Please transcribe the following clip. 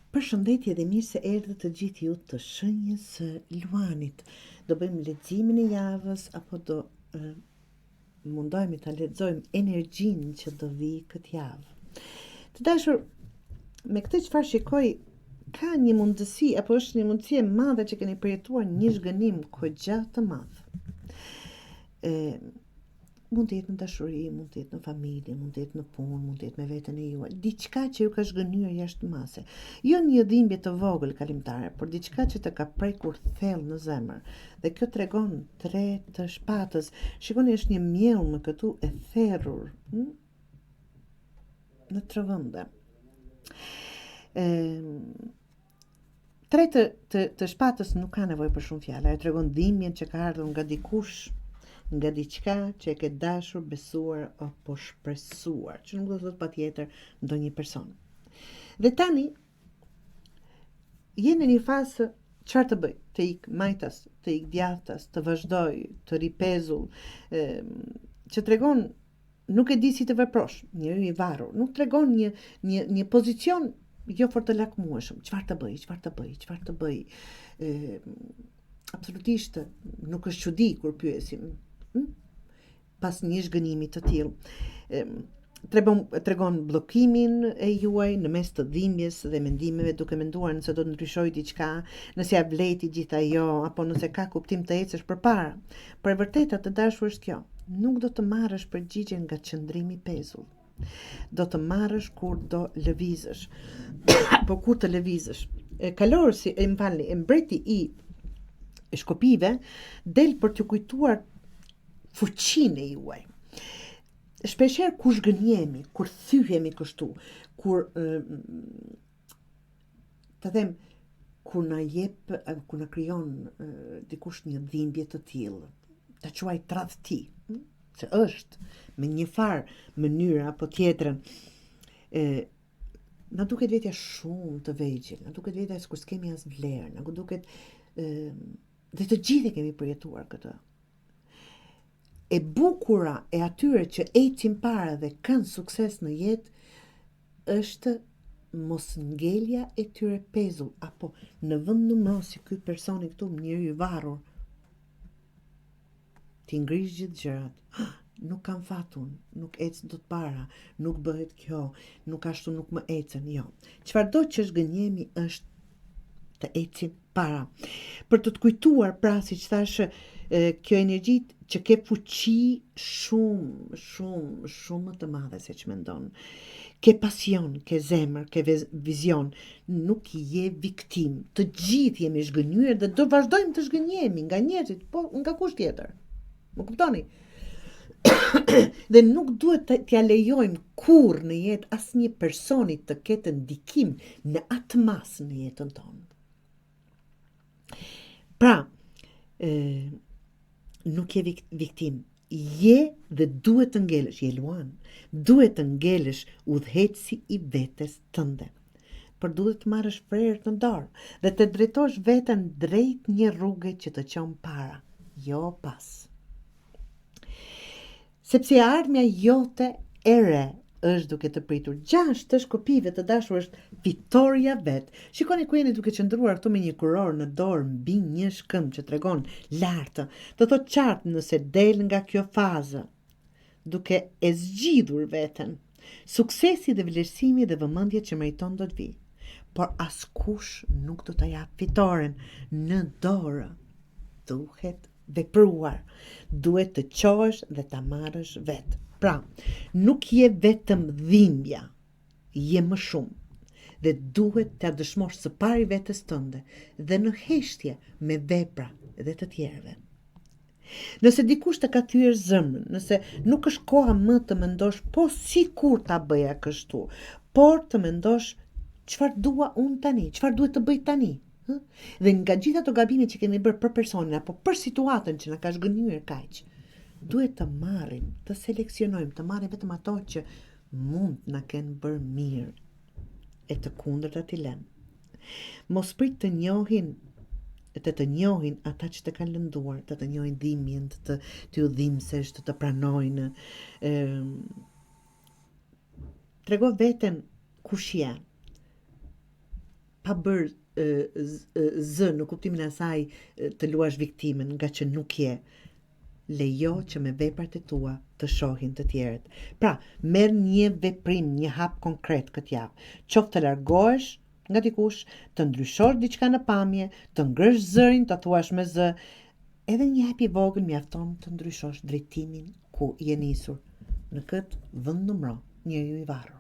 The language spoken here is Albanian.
Përshëndetje dhe mirë se erdhët të gjithë ju të shenjës së Luanit. Do bëjmë leximin e javës apo do mundohemi ta lexojmë energjinë që do vi këtë javë. Të dashur, me këtë çfarë shikoj, ka një mundësi apo është një mundësi e madhe që keni përjetuar një zhgënim kogja të madh. Mund të jetë në dashuri, mund të jetë në familje, mund të jetë në punë, mund të jetë me veten e juaj. Diçka që ju ka zhgënyer jashtë mase. Jo një dhimbje të vogël kalimtare, por diçka që të ka prekur thellë në zemër. Dhe kjo tregon 3 të shpatës. Shikoni, është një miell më këtu e therrur. Në 3 vende. 3 të shpatës nuk ka nevojë për shumë fjalë. Ajo tregon dhimbjen që ka ardhur nga dikush, nga diçka që e ke dashur, besuar apo shpresuar, që nuk do të thotë patjetër ndonjë person. Dhe tani jeni në një fazë çfarë të bëj? Të ik majtas, të ik djathtas, të vazhdoj, të ri pezull, që tregon nuk e di si të veprosh, njeriu i varur, nuk tregon një pozicion jo fort të lakmueshëm. Çfarë të bëj? Absolutisht nuk është çudi kur pyesim pas një zhgënimi të tillë. Tregon bllokimin e juaj në mes të dhimbjes dhe mendimeve, duke menduar nëse do të ndryshoj diçka, nëse ja vleti gjithë ajo, apo nëse ka kuptim të ecësh përpara. Por e vërteta të dashur është kjo: nuk do të marrësh përgjigje nga qëndrimi pezull. Do të marrësh kur do lëvizësh. Po kur të lëvizësh. Kalorësi, mbreti i shkopive del për t'ju kujtuar fuqinë e juaj. Shpeshherë kur zhgënjemi, kur thyhemi kështu, kur kur na krijon dikush një dhimbje të tillë, ta quaj tradhti, se është me një farë mënyrë apo tjetrën, na duket vetja shumë të vegjël, na duket vetja sikur s'kemi as vlerë, na duket dhe të gjithë kemi përjetuar këtë. E bukura e atyre që ecin para dhe kanë sukses në jetë është mos ngelja e tyre pezull, apo në vend numërosi ky personi këtu, njeriu i varur, ti ngrish gjithë gjërat. Nuk kam fatun, nuk ec dot para, nuk bëhet kjo, nuk ashtu nuk më ecën, jo. Çfarëdo që zhgënjemi është të ecim para. Për të kujtuar, pra, siç thash, kjo energji që ke fuqi shumë më të madhe se që mendon. Ke pasion, ke zemër, ke vizion, nuk je viktim. Të gjithë jemi zhgënyer dhe do vazhdojmë të zhgënjemi nga njerëzit, po nga kush tjetër. Më kuptoni? Dhe nuk duhet t'ja lejojmë kurrë në jetë asnjë personi të ketë ndikim në atë mas në jetën tonë. Pra, nuk je viktim, je dhe duhet të ngelesh, je Luan, duhet të ngelesh udhëheci i vetes tënde. Por duhet të marrësh frerët në dorë dhe të drejtosh veten drejt një rruge që të çon para, jo pas. Sepse ardhmja jote e re është duke të pritur. 6 të shkopive të dashur është fitoria vet. Shikoni ku jeni duke qëndruar këtu me një kuror në dorë mbi një shkëmb që tregon lartë. Do thotë qartë nëse del nga kjo fazë, duke e zgjidhur veten. Suksesi dhe vlerësimi dhe vëmendja që meriton do të vi. Por askush nuk do ta jap fitoren në dorë. Duhet vepruar. Duhet të qohesh dhe ta marrësh vet. Pra, nuk je vetëm dhimbja, je më shumë dhe duhet t'ja dëshmosh së pari vetes tënde dhe në heshtje me vepra dhe të tjerëve. Nëse dikush të ka thyer zemrën, nëse nuk është koha më të mendosh po sikur ta bëja kështu, por të mendosh çfarë dua unë tani, çfarë duhet të bëj tani. Dhe nga gjitha ato gabimet që kemi bërë për personin apo për situatën që na ka zhgënjyer kaq, duhet të marrim, të seleksionojmë, të marrim vetëm ato që mund na kenë bërë mirë e të kundërta t'i lëmë. Mos prit të njohin ata që të kanë lënduar, të njohin dhimbjen, të u dhimbsesh, të pranojnë. Trego veten kush je. pa bërë zë në kuptimin e asaj të luash viktimën, nga që nuk je. Lejo që me veprat e tua të shohin të tjerët. Pra, merr një veprim, një hap konkret këtë javë. Qoftë të largohesh nga dikush, të ndryshosh diçka në pamje, të ngrësh zërin, të thuash me zë, edhe një hap i vogël mjafton të ndryshosh drejtimin ku je nisur. Në këtë vend numëro njeriu i varur.